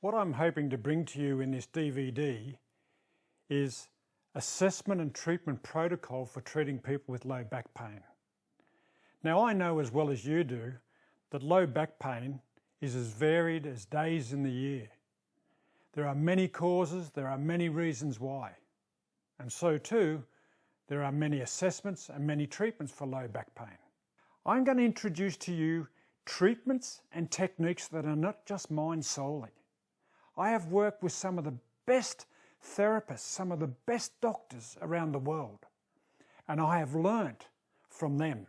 What I'm hoping to bring to you in this DVD is assessment and treatment protocol for treating people with low back pain. Now, I know as well as you do that low back pain is as varied as days in the year. There are many causes, there are many reasons why. And so too, there are many assessments and many treatments for low back pain. I'm going to introduce to you treatments and techniques that are not just mine solely. I have worked with some of the best therapists, some of the best doctors around the world, and I have learnt from them.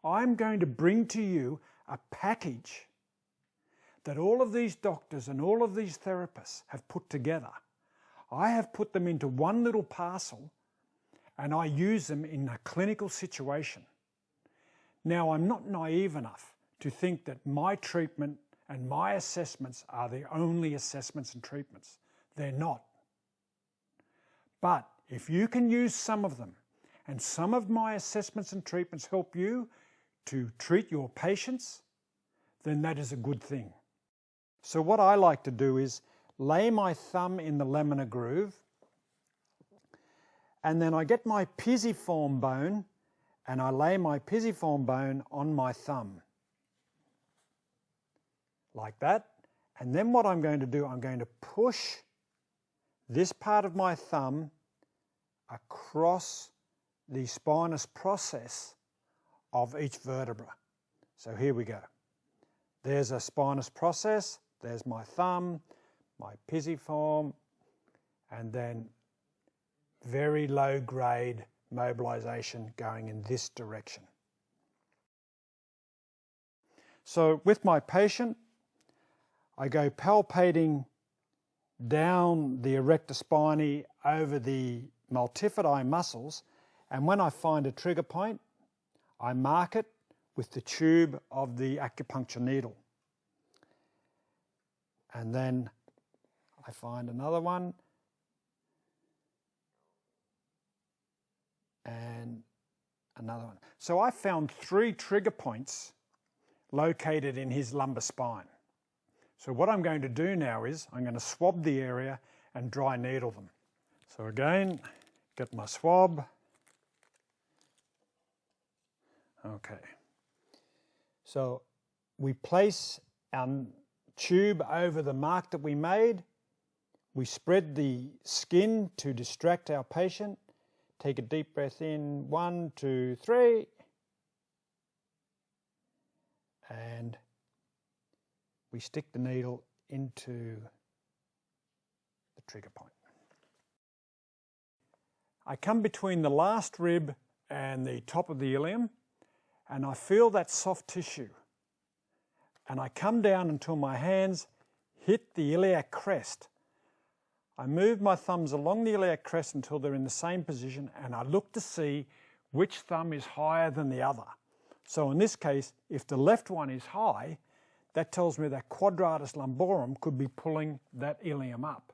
I'm going to bring to you a package that all of these doctors and all of these therapists have put together. I have put them into one little parcel and I use them in a clinical situation. Now, I'm not naive enough to think that my treatment and my assessments are the only assessments and treatments. They're not. But if you can use some of them, and some of my assessments and treatments help you to treat your patients, then that is a good thing. So what I like to do is lay my thumb in the laminar groove, and then I get my pisiform bone and I lay my pisiform bone on my thumb. Like that. And then what I'm going to do, I'm going to push this part of my thumb across the spinous process of each vertebra. So here we go. There's a spinous process, there's my thumb, my pisiform, and then very low grade mobilization going in this direction. So with my patient, I go palpating down the erector spinae over the multifidi muscles, and when I find a trigger point, I mark it with the tube of the acupuncture needle. And then I find another one, and another one. So I found 3 trigger points located in his lumbar spine. So what I'm going to do now is I'm going to swab the area and dry needle them. So again, get my swab. Okay. So we place our tube over the mark that we made. We spread the skin to distract our patient. Take a deep breath in, 1, 2, 3. And we stick the needle into the trigger point. I come between the last rib and the top of the ilium, and I feel that soft tissue. And I come down until my hands hit the iliac crest. I move my thumbs along the iliac crest until they're in the same position, and I look to see which thumb is higher than the other. So in this case, if the left one is high, that tells me that quadratus lumborum could be pulling that ilium up.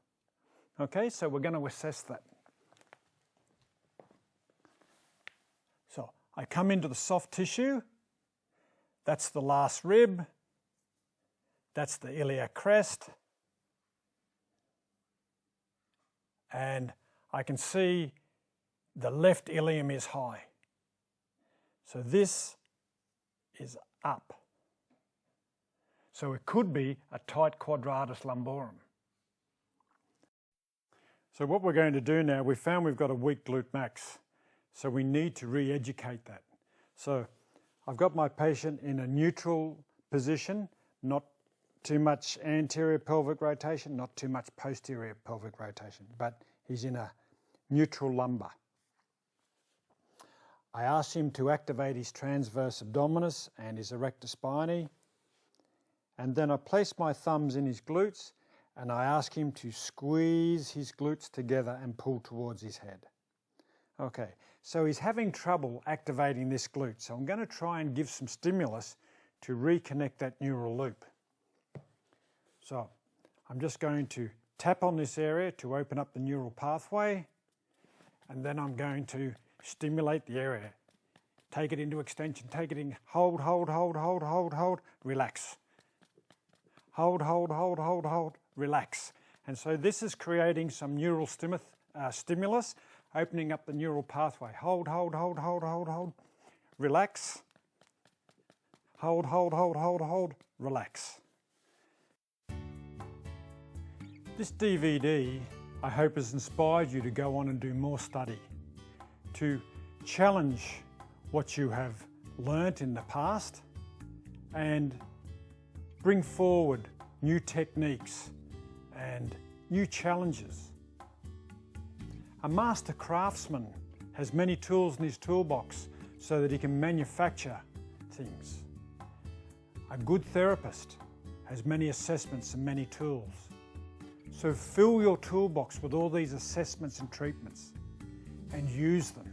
Okay, so we're going to assess that. So I come into the soft tissue. That's the last rib. That's the iliac crest. And I can see the left ilium is high. So this is up. So it could be a tight quadratus lumborum. So what we're going to do now, we found we've got a weak glute max. So we need to re-educate that. So I've got my patient in a neutral position, not too much anterior pelvic rotation, not too much posterior pelvic rotation, but he's in a neutral lumbar. I ask him to activate his transverse abdominis and his erector spinae, and then I place my thumbs in his glutes and I ask him to squeeze his glutes together and pull towards his head. Okay, so he's having trouble activating this glute, so I'm going to try and give some stimulus to reconnect that neural loop. So I'm just going to tap on this area to open up the neural pathway, and then I'm going to stimulate the area. Take it into extension, take it in, hold, relax. Hold, relax. And so this is creating some neural stimulus, opening up the neural pathway. Hold, hold, hold, hold, hold, hold. Relax. Hold, hold, hold, hold, hold. Relax. This DVD, I hope, has inspired you to go on and do more study, to challenge what you have learnt in the past and bring forward new techniques and new challenges. A master craftsman has many tools in his toolbox so that he can manufacture things. A good therapist has many assessments and many tools. So fill your toolbox with all these assessments and treatments and use them.